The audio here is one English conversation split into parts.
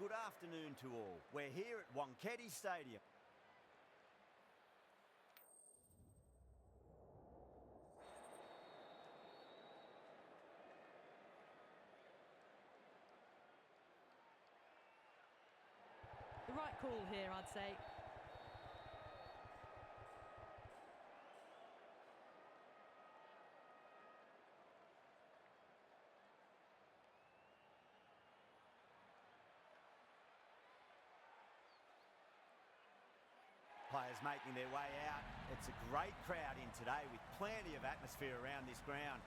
good afternoon to all. We're here at Wankhede Stadium. The right call here, I'd say. Players making their way out. It's a great crowd in today with plenty of atmosphere around this ground.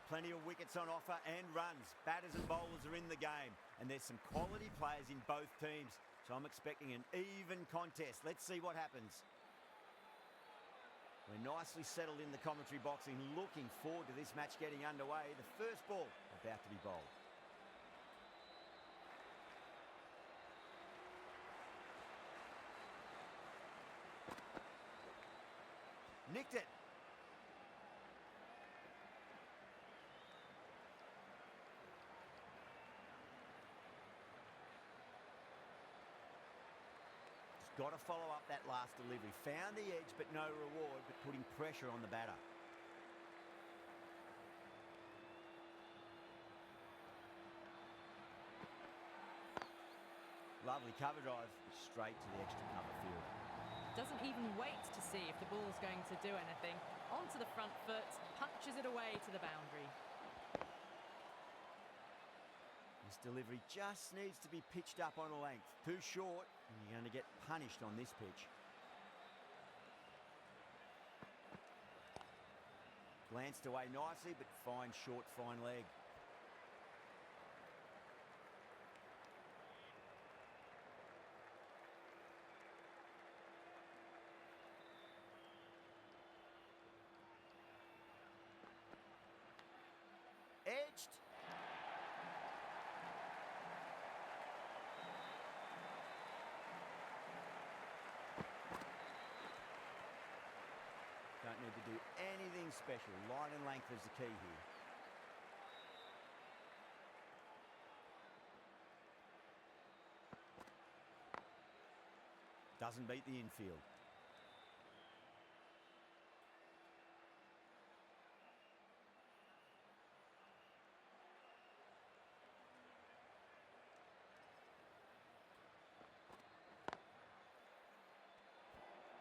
Plenty of wickets on offer and runs. Batters and bowlers are in the game, and there's some quality players in both teams. So I'm expecting an even contest. Let's see what happens. We're nicely settled in the commentary box and looking forward to this match getting underway. The first ball about to be bowled. Nicked it. Just got to follow up that last delivery. Found the edge, but no reward, but putting pressure on the batter. Lovely cover drive, straight to the extra cover field. Doesn't even wait to see if the ball's going to do anything. Onto the front foot, punches it away to the boundary. This delivery just needs to be pitched up on a length. Too short, and you're going to get punished on this pitch. Glanced away nicely, but fine short, fine leg. Edged. Don't need to do anything special. Line and length is the key here. Doesn't beat the infield.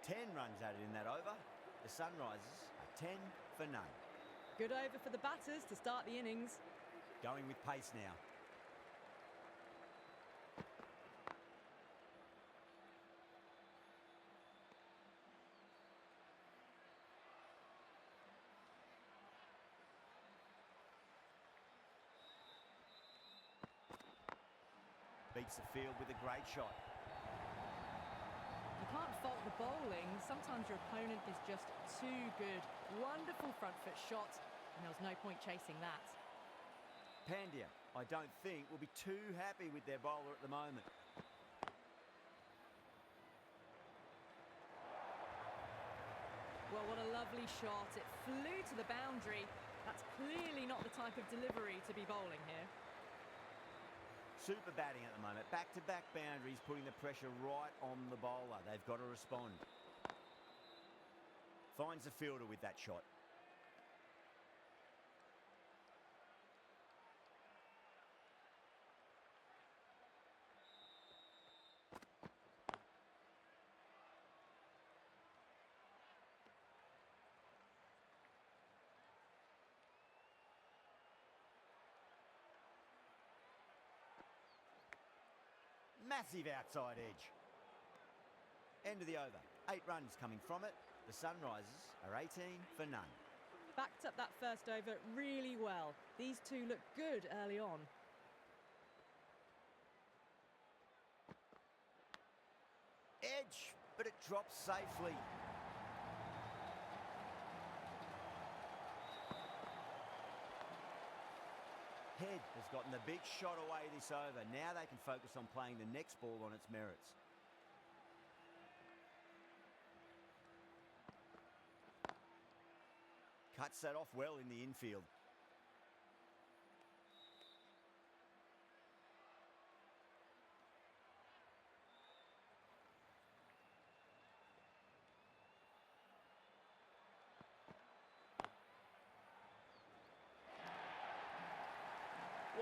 Ten runs added in that over. The Sunrisers are 10 for none. Good over for the batters to start the innings. Going with pace now. Beats the field with a great shot. You can't fault the bowling. Sometimes your opponent is just too good. Wonderful front foot shot, and there was no point chasing that. Pandya, I don't think, will be too happy with their bowler at the moment. Well, what a lovely shot. It flew to the boundary. That's clearly not the type of delivery to be bowling here. Super batting at the moment. Back-to-back boundaries, putting the pressure right on the bowler. They've got to respond. Finds the fielder with that shot. Massive outside edge. End of the over. 8 runs coming from it. The Sunrisers are 18 for none. Backed up that first over really well. These two look good early on. Edge, but it drops safely. Head has gotten the big shot away this over. Now they can focus on playing the next ball on its merits. Cuts that off well in the infield.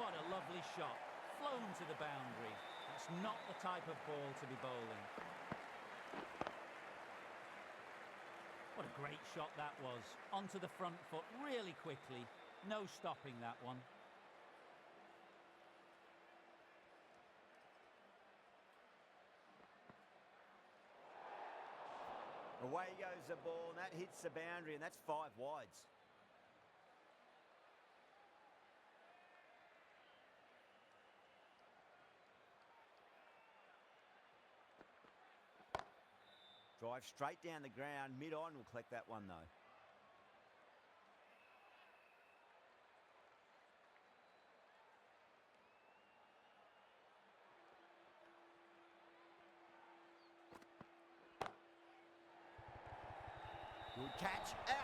What a lovely shot. Flown to the boundary. That's not the type of ball to be bowling. What a great shot that was. Onto the front foot really quickly. No stopping that one. Away goes the ball, and that hits the boundary, and that's 5 wides. Drive straight down the ground, mid-on will collect that one though. Good catch, out!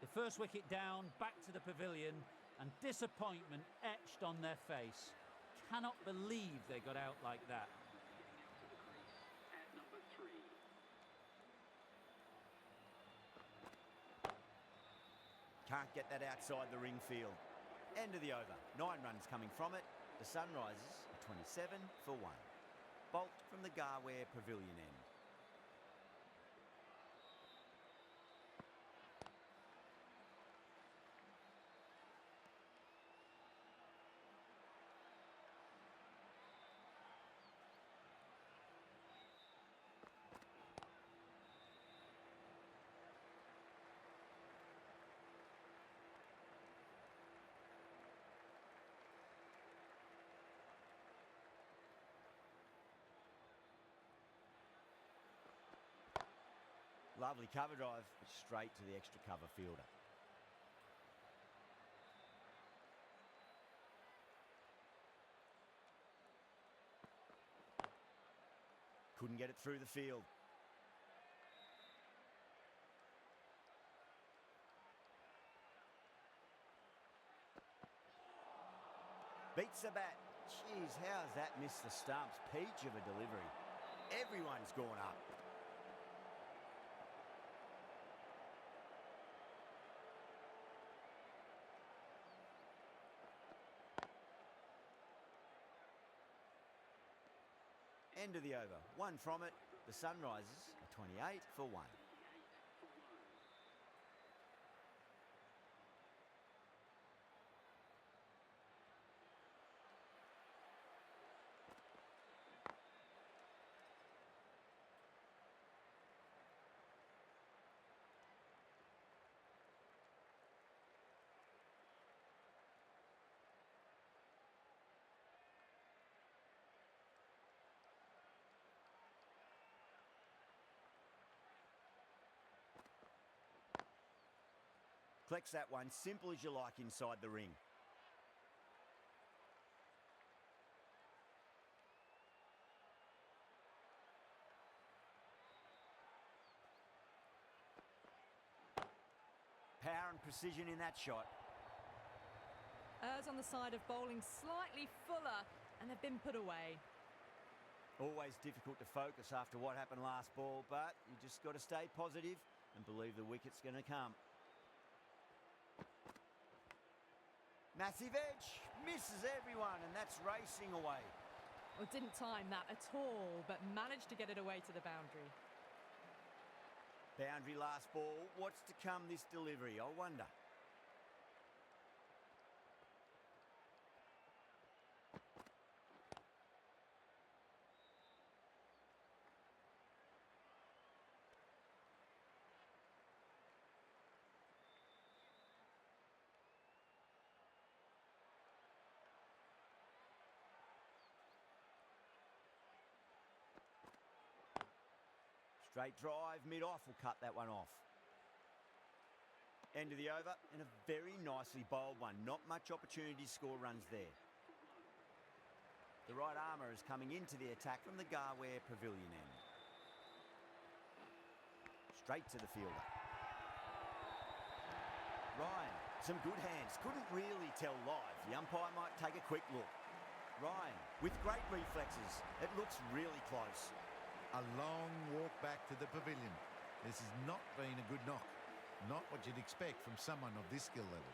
The first wicket down, back to the pavilion, and disappointment etched on their face. Cannot believe they got out like that. Can't get that outside the ring field. End of the over. 9 runs coming from it. The Sunrisers are 27 for 1. Bolt from the Garware Pavilion end. Lovely cover drive, straight to the extra cover fielder. Couldn't get it through the field. Beats the bat. Jeez, how's that missed the stumps? Peach of a delivery. Everyone's gone up. End of the over. 1 from it. The Sunrisers are 28 for 1. Collects that one, simple as you like inside the ring. Power and precision in that shot. Errs on the side of bowling slightly fuller, and they've been put away. Always difficult to focus after what happened last ball, but you just got to stay positive and believe the wicket's going to come. Massive edge, misses everyone, and that's racing away. Well, didn't time that at all, but managed to get it away to the boundary. Boundary last ball. What's to come this delivery, I wonder. Straight drive, mid-off will cut that one off. End of the over, and a very nicely bowled one. Not much opportunity to score runs there. The right armour is coming into the attack from the Garware Pavilion end. Straight to the fielder. Ryan, some good hands. Couldn't really tell live. The umpire might take a quick look. Ryan, with great reflexes. It looks really close. A long walk back to the pavilion. This has not been a good knock. Not what you'd expect from someone of this skill level.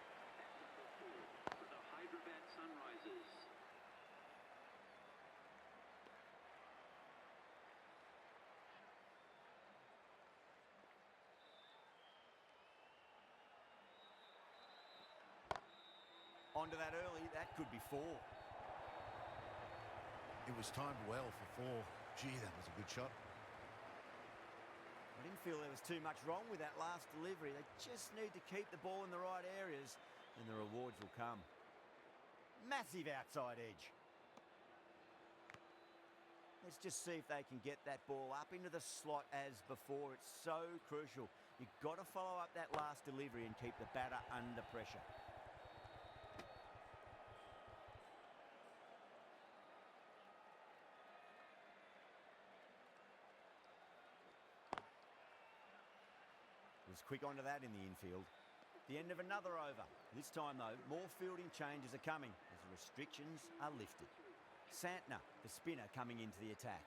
For the Hyderabad Sunrisers. Onto that early, that could be 4. It was timed well for 4. Gee, that was a good shot. I didn't feel there was too much wrong with that last delivery. They just need to keep the ball in the right areas and the rewards will come. Massive outside edge. Let's just see if they can get that ball up into the slot as before. It's so crucial. You've got to follow up that last delivery and keep the batter under pressure. Was quick onto that in the infield. The end of another over. This time, though, more fielding changes are coming as the restrictions are lifted. Santner, the spinner, coming into the attack.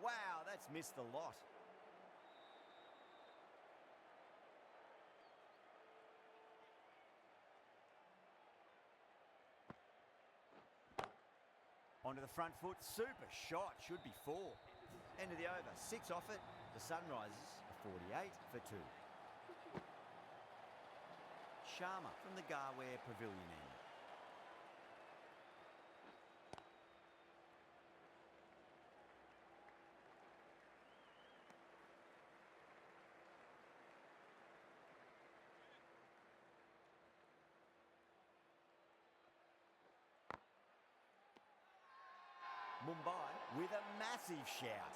Wow, that's missed the lot. Onto the front foot, super shot, should be 4. End of the over, 6 off it. The Sunrisers are 48 for 2. Sharma from the Garware Pavilion end. Mumbai with a massive shout.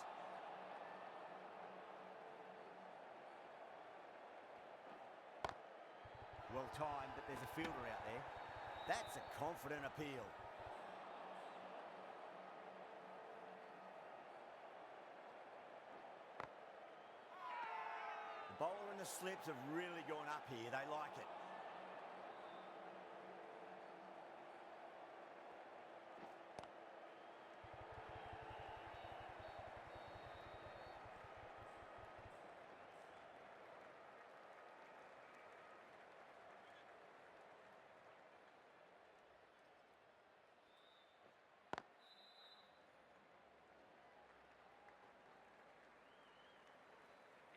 Well timed, but there's a fielder out there. That's a confident appeal. The bowler and the slips have really gone up here. They like it.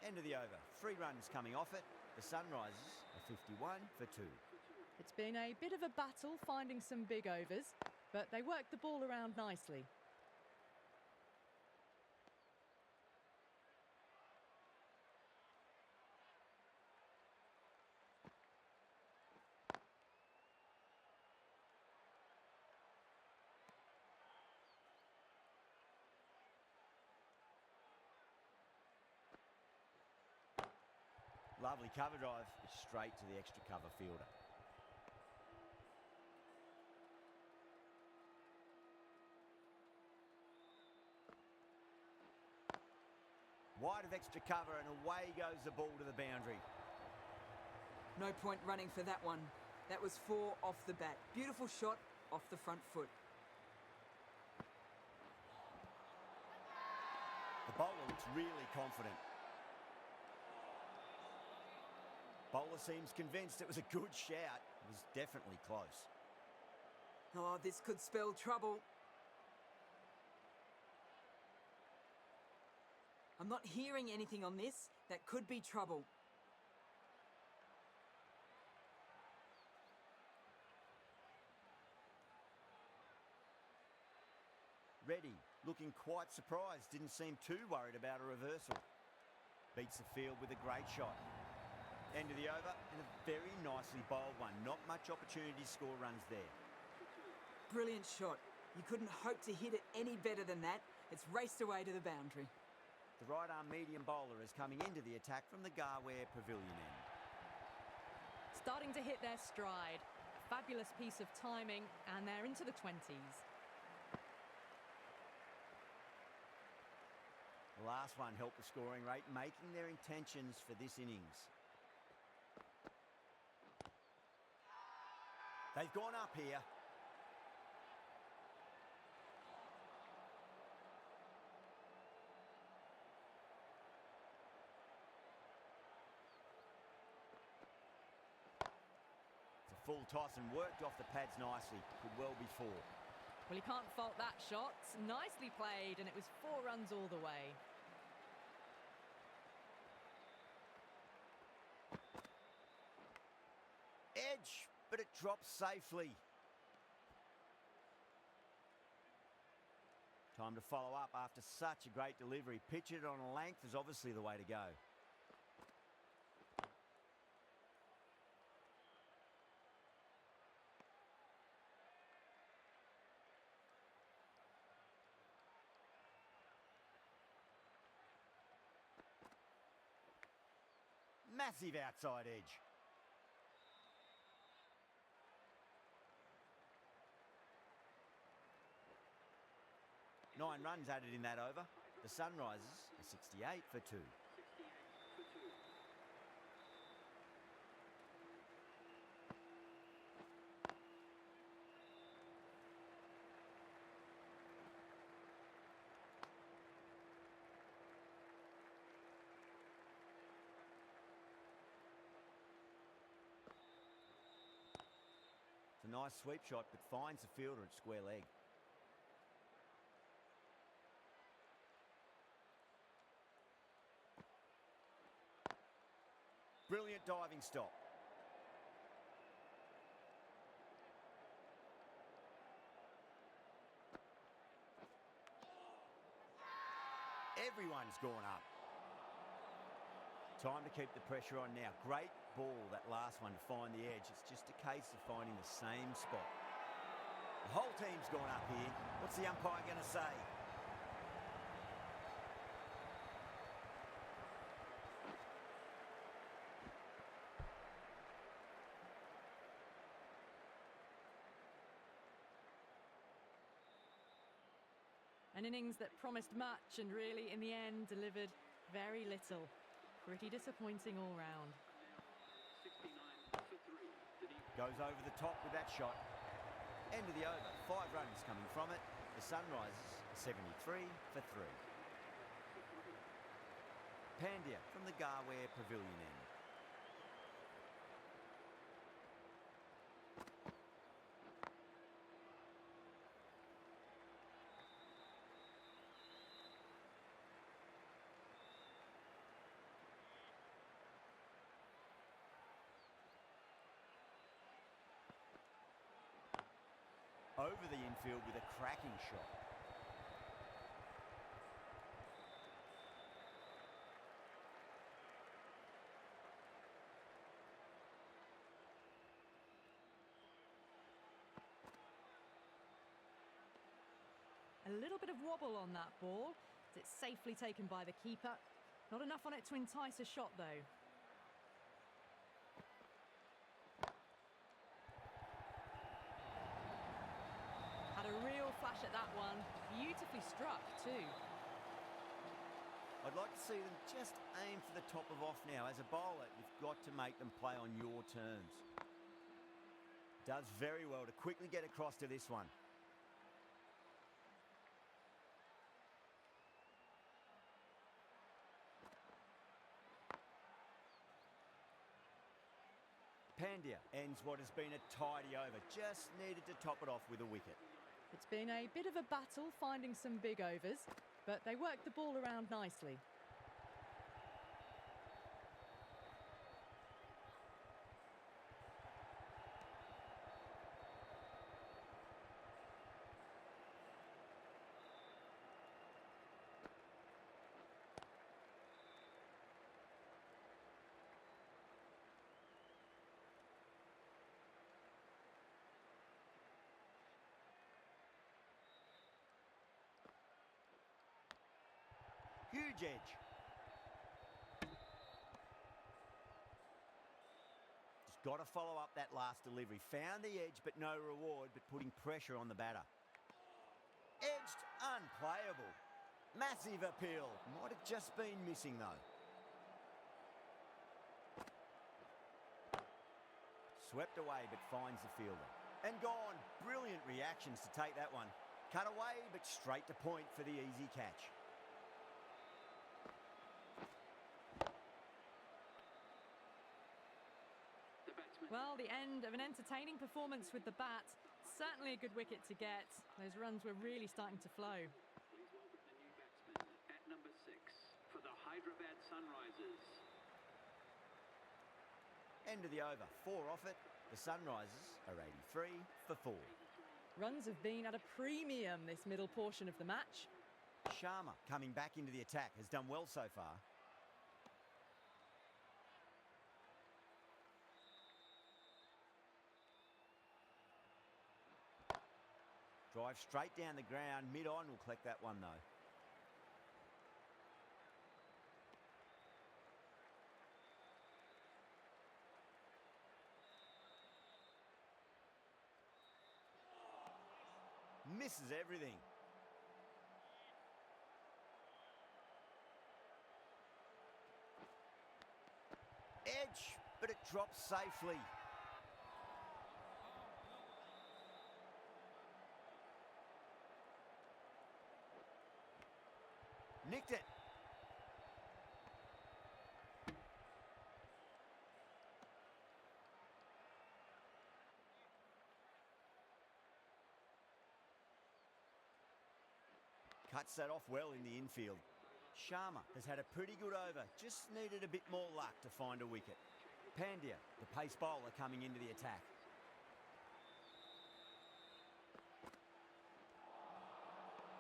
End of the over. 3 runs coming off it. The Sunrisers are 51 for 2. It's been a bit of a battle finding some big overs, but they worked the ball around nicely. Lovely cover drive, straight to the extra cover fielder. Wide of extra cover and away goes the ball to the boundary. No point running for that one. That was 4 off the bat. Beautiful shot off the front foot. The bowler looks really confident. Bowler seems convinced it was a good shout. It was definitely close. Oh, this could spell trouble. A I'm not hearing anything on this. That could be trouble. Reddy, looking quite surprised, didn't seem too worried about a reversal. Beats the field with a great shot. End of the over, and a very nicely bowled one. Not much opportunity to score runs there. Brilliant shot. You couldn't hope to hit it any better than that. It's raced away to the boundary. The right-arm medium bowler is coming into the attack from the Garware Pavilion end. Starting to hit their stride. A fabulous piece of timing, and they're into the 20s. The last one helped the scoring rate, making their intentions for this innings. They've gone up here. It's a full toss and worked off the pads nicely. Could well be 4. Well, you can't fault that shot. Nicely played, and it was 4 runs all the way. Edge, but it drops safely. Time to follow up after such a great delivery. Pitch it on a length is obviously the way to go. Massive outside edge. Nine runs added in that over. The Sunrisers are 68 for 2. It's a nice sweep shot, but finds the fielder at square leg. Brilliant diving stop. Everyone's gone up. Time to keep the pressure on now. Great ball, that last one, to find the edge. It's just a case of finding the same spot. The whole team's gone up here. What's the umpire going to say? An innings that promised much and really, in the end, delivered very little. Pretty disappointing all round. 69 for 3. Goes over the top with that shot. End of the over. 5 runs coming from it. The Sunrisers 73 for 3. Pandya from the Garware Pavilion end. Over the infield with a cracking shot. A little bit of wobble on that ball. It's safely taken by the keeper. Not enough on it to entice a shot, though. Had a real flash at that one. Beautifully struck, too. I'd like to see them just aim for the top of off now. As a bowler, you've got to make them play on your terms. Does very well to quickly get across to this one. Pandya ends what has been a tidy over. Just needed to top it off with a wicket. It's been a bit of a battle finding some big overs, but they worked the ball around nicely. Huge edge. Just got to follow up that last delivery. Found the edge, but no reward, but putting pressure on the batter. Edged, unplayable. Massive appeal. Might have just been missing, though. Swept away, but finds the fielder. And gone. Brilliant reactions to take that one. Cut away, but straight to point for the easy catch. The batsman. Well, the end of an entertaining performance with the bat. Certainly a good wicket to get. Those runs were really starting to flow. Please welcome the new batsman at number 6 for the Hyderabad Sunrisers. End of the over. 4 off it. The Sunrisers are 83 for 4. Runs have been at a premium this middle portion of the match. Sharma coming back into the attack has done well so far. Drive straight down the ground. Mid-on will collect that one though. Misses everything. Edge, but it drops safely. Nicked it. Cuts that off well in the infield. Sharma has had a pretty good over, just needed a bit more luck to find a wicket. Pandya, the pace bowler, coming into the attack.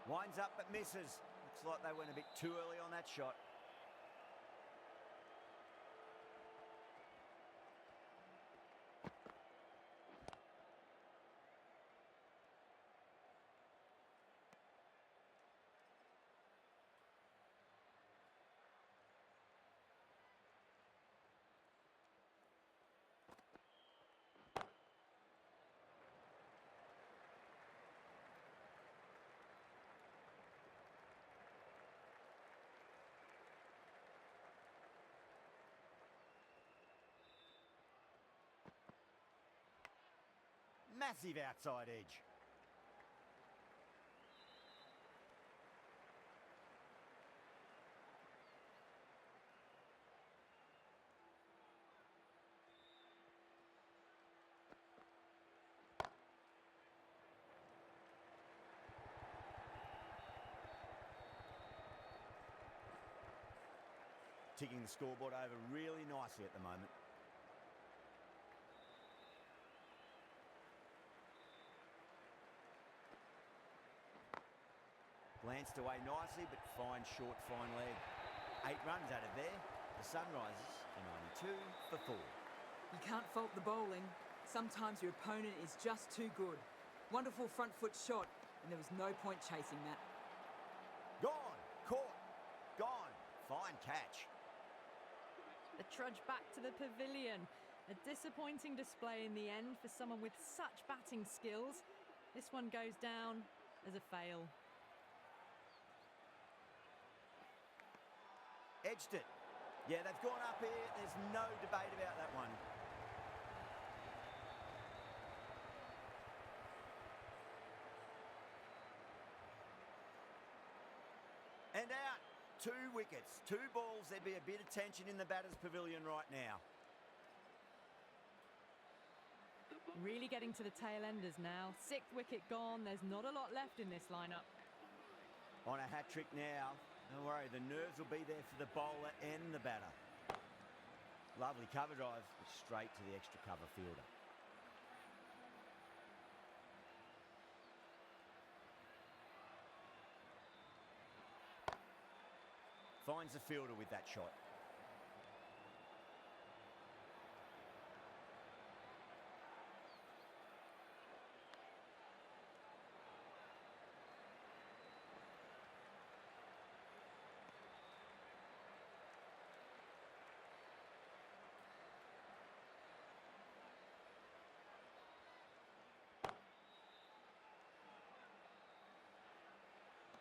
Winds up but misses. Looks like they went a bit too early on that shot. Massive outside edge. Ticking the scoreboard over really nicely at the moment. Glanced away nicely, but fine short, fine leg. 8 runs out of there. The Sunrisers are 92 for 4. You can't fault the bowling. Sometimes your opponent is just too good. Wonderful front foot shot, and there was no point chasing that. Gone, caught, gone. Fine catch. The trudge back to the pavilion. A disappointing display in the end for someone with such batting skills. This one goes down as a fail. Edged it. Yeah, they've gone up here. There's no debate about that one. And out. 2 wickets. 2 balls. There'd be a bit of tension in the batter's pavilion right now. Really getting to the tail enders now. 6th wicket gone. There's not a lot left in this lineup. On a hat-trick now. Don't worry, the nerves will be there for the bowler and the batter. Lovely cover drive, but straight to the extra cover fielder. Finds the fielder with that shot.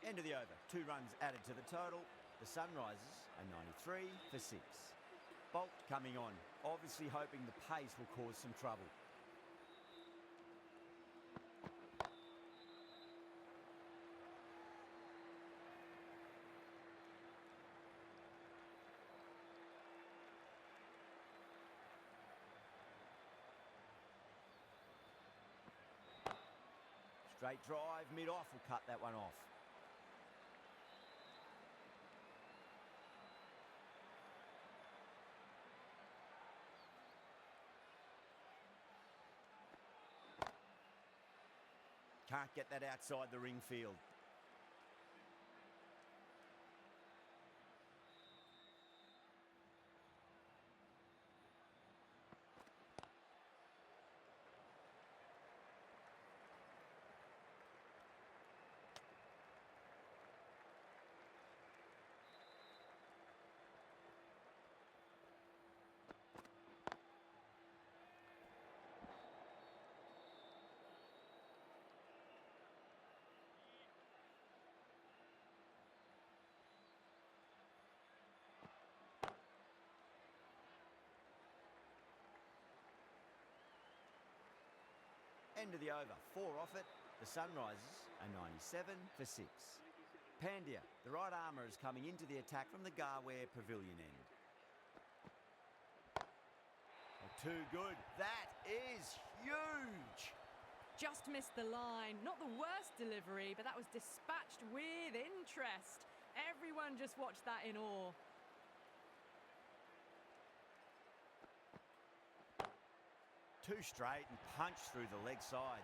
End of the over. 2 runs added to the total. The Sunrisers are 93 for 6. Bolt coming on, obviously hoping the pace will cause some trouble. Straight drive, mid-off will cut that one off. Can't get that outside the ring field. End of the over. 4 off it. The Sunrisers are 97 for 6. Pandya, the right armour, is coming into the attack from the Garware Pavilion end. Oh, too good. That is huge. Just missed the line. Not the worst delivery, but that was dispatched with interest. Everyone just watched that in awe. Too straight and punched through the leg side.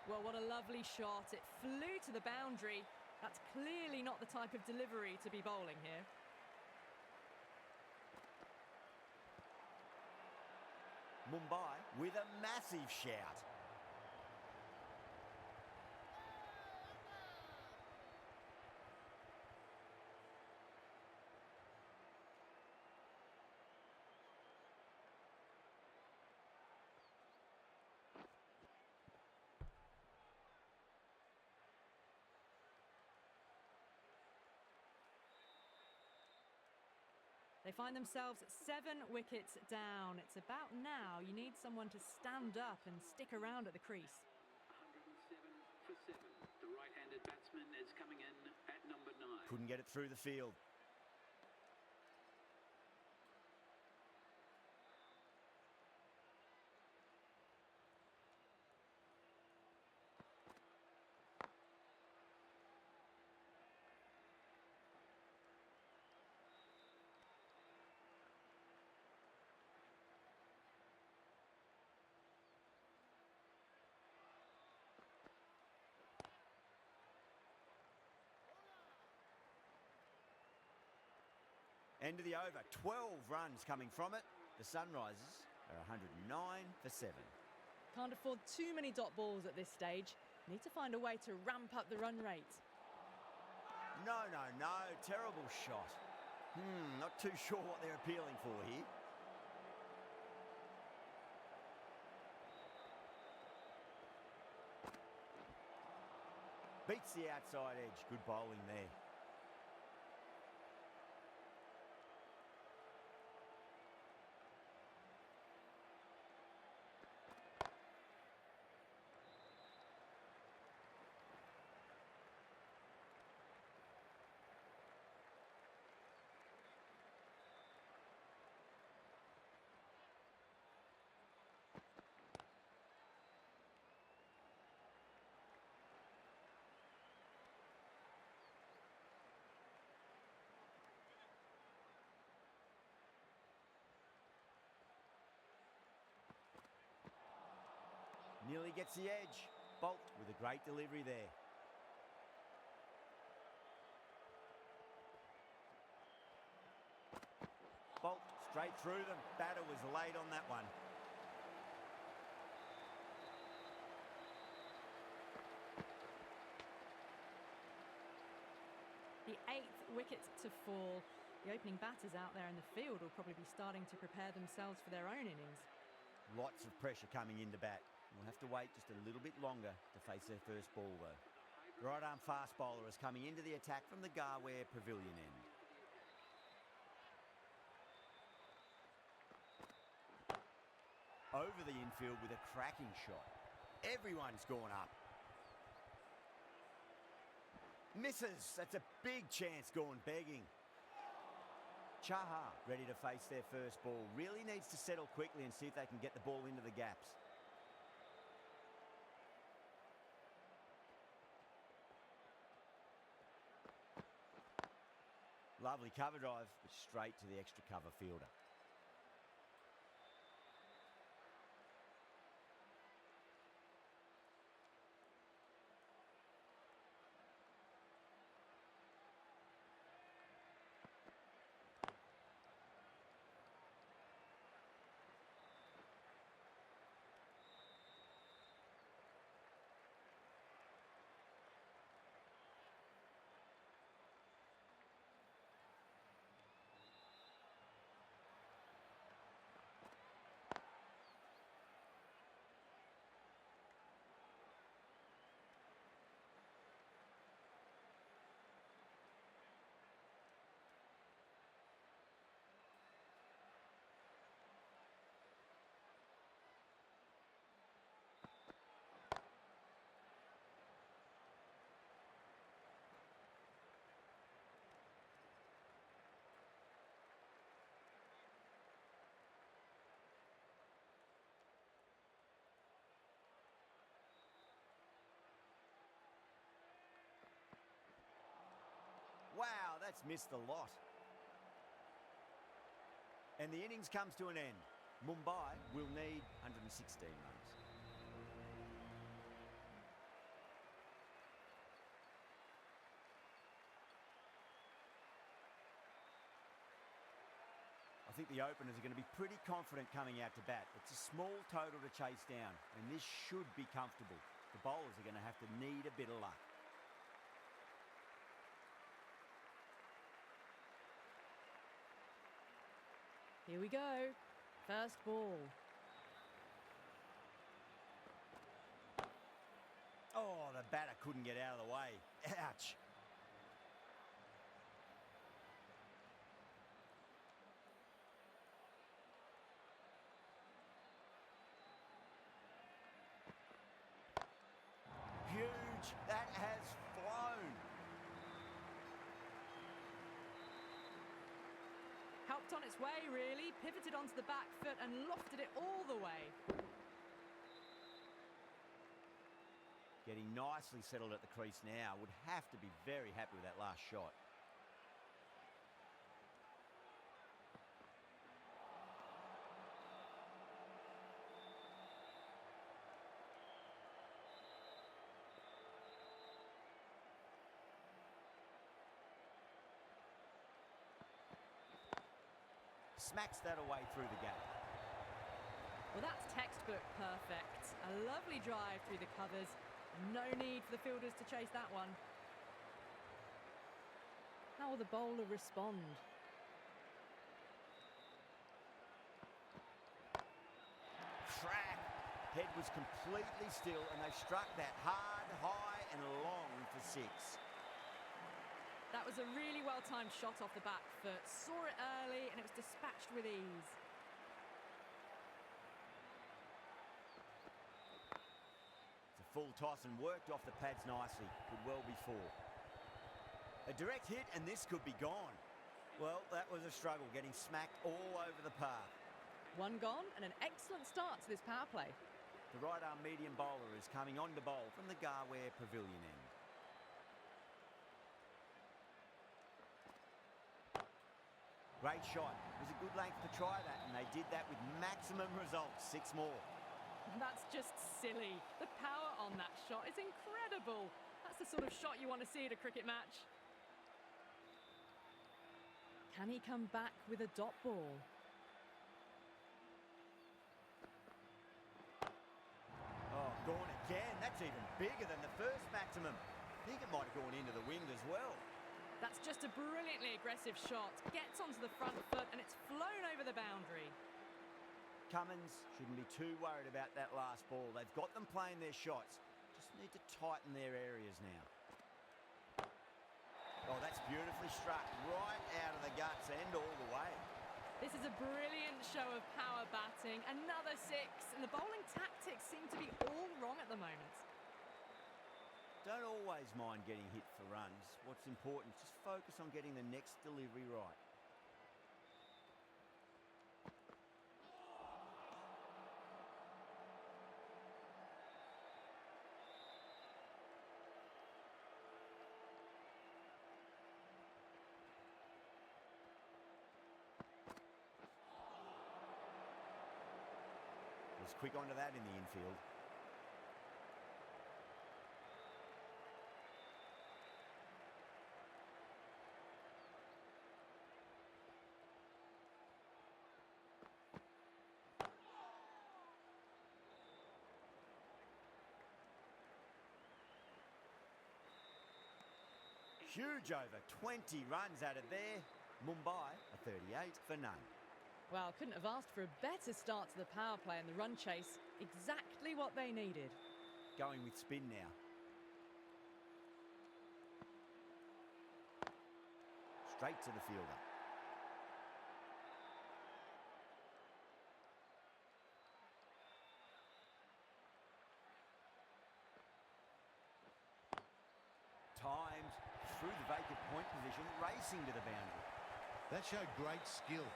Well, what a lovely shot. It flew to the boundary. That's clearly not the type of delivery to be bowling here. Mumbai with a massive shout. They find themselves 7 wickets down. It's about now you need someone to stand up and stick around at the crease. 107 for 7. The right-handed batsman is coming in at number 9. Couldn't get it through the field. End of the over. 12 runs coming from it. The Sunrisers are 109 for 7. Can't afford too many dot balls at this stage. Need to find a way to ramp up the run rate. No. Terrible shot. Not too sure what they're appealing for here. Beats the outside edge. Good bowling there. Nearly gets the edge. Bolt with a great delivery there. Bolt straight through them. Batter was late on that one. The 8th wicket to fall. The opening batters out there in the field will probably be starting to prepare themselves for their own innings. Lots of pressure coming into bat. We'll have to wait just a little bit longer to face their first ball, though. High Right-arm fast bowler is coming into the attack from the Garware Pavilion end. Over the infield with a cracking shot. Everyone's gone up. Misses. That's a big chance gone begging. Chaha ready to face their first ball. Really needs to settle quickly and see if they can get the ball into the gaps. Lovely cover drive, but straight to the extra cover fielder. Wow, that's missed a lot. And the innings comes to an end. Mumbai will need 116 runs. I think the openers are going to be pretty confident coming out to bat. It's a small total to chase down, and this should be comfortable. The bowlers are going to have to need a bit of luck. Here we go. First ball. Oh, the batter couldn't get out of the way. Ouch. Huge. That has flown. Helped on its way, really. Pivoted onto the back foot and lofted it all the way. Getting nicely settled at the crease now. Would have to be very happy with that last shot. Smacks that away through the gap. Well, that's textbook perfect. A lovely drive through the covers. No need for the fielders to chase that one. How will the bowler respond? Crack. Head was completely still and they struck that hard, high and long for six. That was a really well-timed shot off the back foot. Saw it early and it was dispatched with ease. It's a full toss and worked off the pads nicely. Could well be four. A direct hit and this could be gone. Well, that was a struggle, getting smacked all over the park. One gone and an excellent start to this power play. The right-arm medium bowler is coming on to bowl from the Garware Pavilion end. Great shot. It was a good length to try that, and they did that with maximum results. 6 more. That's just silly. The power on that shot is incredible. That's the sort of shot you want to see at a cricket match. Can he come back with a dot ball? Oh, gone again. That's even bigger than the first maximum. I think it might have gone into the wind as well. That's just a brilliantly aggressive shot. Gets onto the front foot and it's flown over the boundary. Cummins shouldn't be too worried about that last ball. They've got them playing their shots. Just need to tighten their areas now. Oh, that's beautifully struck. Right out of the guts and all the way. This is a brilliant show of power batting. Another six, and the bowling tactics seem to be all wrong at the moment. Don't always mind getting hit for runs. What's important, just focus on getting the next delivery right. Was quick onto that in the infield. Huge over, 20 runs added there. Mumbai, a 38 for none. Well, couldn't have asked for a better start to the power play and the run chase. Exactly what they needed. Going with spin now. Straight to the fielder. Timed through the vacant point position, racing to the boundary. That showed great skill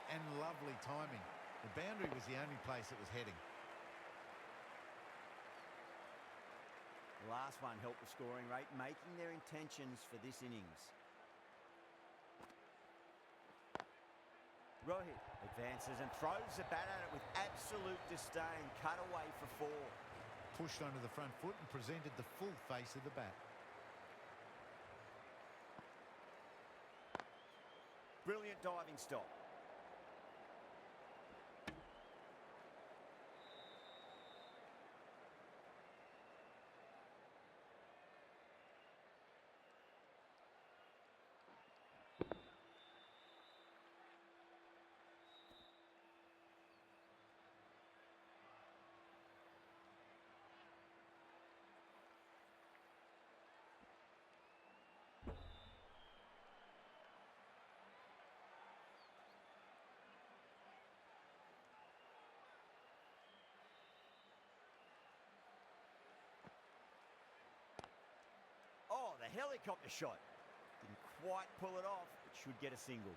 and lovely timing. The boundary was the only place it was heading. The last one helped the scoring rate, making their intentions for this innings. Rohit advances and throws the bat at it with absolute disdain. Cut away for 4. Pushed onto the front foot and presented the full face of the bat. Brilliant diving stop. Oh, the helicopter shot. Didn't quite pull it off, but should get a single.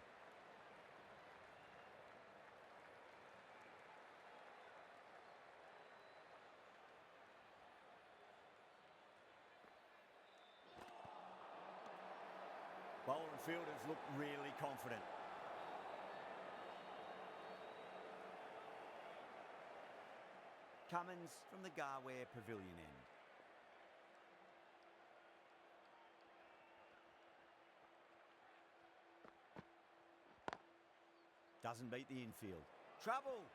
Bowler and fielders look really confident. Cummins from the Garware Pavilion end. Doesn't beat the infield. Trouble!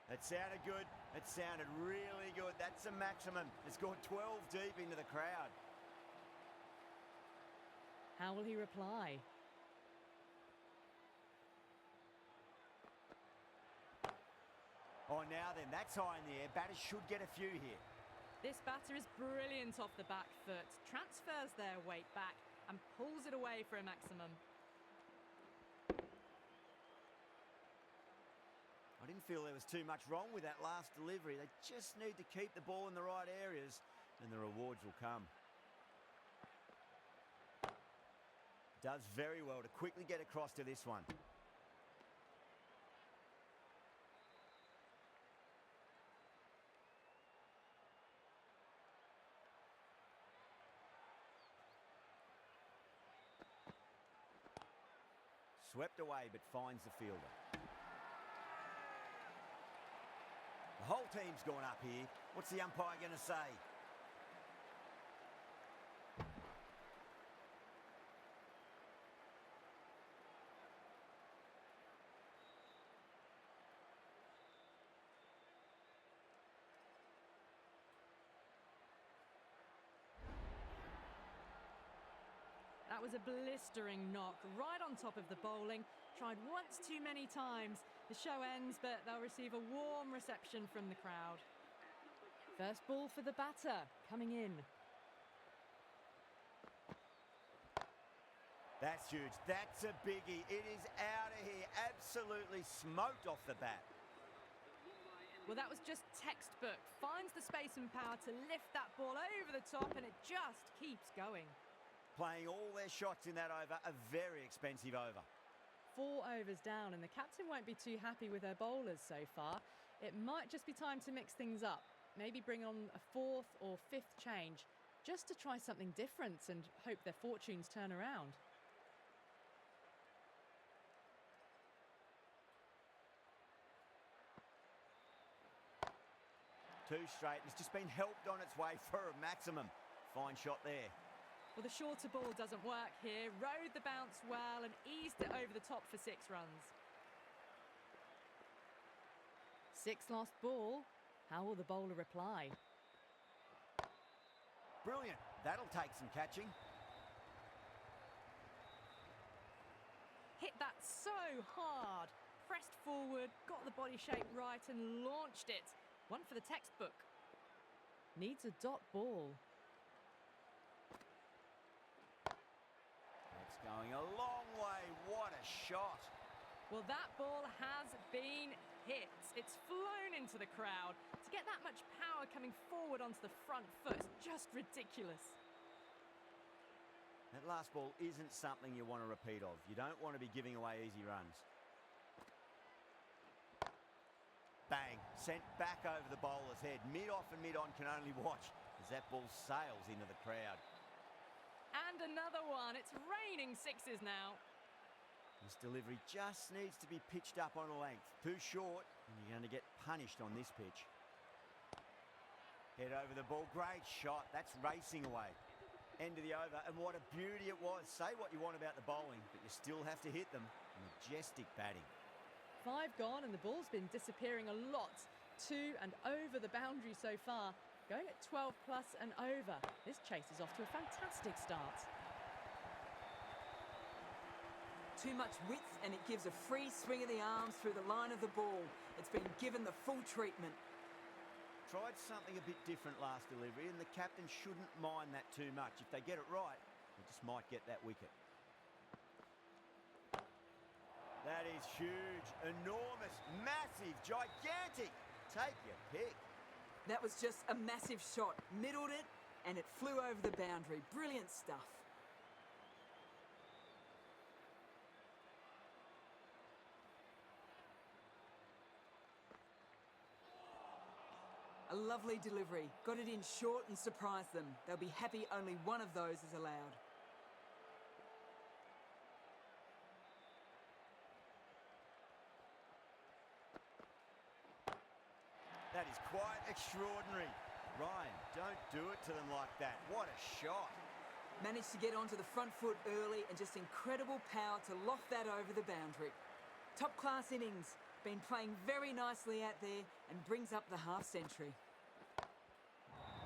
That sounded good. It sounded really good. That's a maximum. It's gone 12 deep into the crowd. How will he reply? Oh, now then, that's high in the air. Batters should get a few here. This batter is brilliant off the back foot, transfers their weight back and pulls it away for a maximum. I didn't feel there was too much wrong with that last delivery. They just need to keep the ball in the right areas and the rewards will come. Does very well to quickly get across to this one. Swept away, but finds the fielder. The whole team's gone up here. What's the umpire going to say? That was a blistering knock right on top of the bowling. Tried once too many times. The show ends, but they'll receive a warm reception from the crowd. First ball for the batter, coming in. That's huge. That's a biggie. It is out of here. Absolutely smoked off the bat. Well, that was just textbook. Finds the space and power to lift that ball over the top, and it just keeps going. Playing all their shots in that over, a very expensive over. 4 overs down, and the captain won't be too happy with her bowlers so far. It might just be time to mix things up. Maybe bring on a 4th or 5th change, just to try something different and hope their fortunes turn around. Two straight. It's just been helped on its way for a maximum. Fine shot there. Well, the shorter ball doesn't work here. Rode the bounce well and eased it over the top for 6 runs. 6th lost ball. How will the bowler reply? Brilliant. That'll take some catching. Hit that so hard. Pressed forward, got the body shape right and launched it. One for the textbook. Needs a dot ball. That's going a long way. What a shot. Well, that ball has been hit. It's flown into the crowd. To get that much power coming forward onto the front foot, just ridiculous. That last ball isn't something you want to repeat of. You don't want to be giving away easy runs. Bang, sent back over the bowler's head. Mid-off and mid-on can only watch as that ball sails into the crowd. And another one. It's raining 6s now. This delivery just needs to be pitched up on a length. Too short, and you're going to get punished on this pitch. Head over the ball. Great shot. That's racing away. End of the over, and what a beauty it was. Say what you want about the bowling, but you still have to hit them. Majestic batting. 5 gone, and the ball's been disappearing a lot. 2 and over the boundary so far. Going at 12 plus and over. This chase is off to a fantastic start. Too much width, and it gives a free swing of the arms through the line of the ball. It's been given the full treatment. Tried something a bit different last delivery, and the captain shouldn't mind that too much. If they get it right, they just might get that wicket. That is huge, enormous, massive, gigantic. Take your pick. That was just a massive shot. Middled it, and it flew over the boundary. Brilliant stuff. A lovely delivery. Got it in short and surprised them. They'll be happy only one of those is allowed. That is quite extraordinary. Ryan, don't do it to them like that. What a shot. Managed to get onto the front foot early and just incredible power to loft that over the boundary. Top class innings. Been playing very nicely out there and brings up the half century.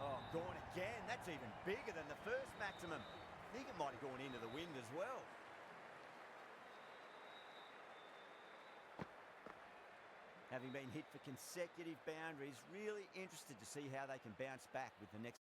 Oh, gone again. That's even bigger than the first maximum. I think it might have gone into the wind as well. Having been hit for consecutive boundaries, really interested to see how they can bounce back with the next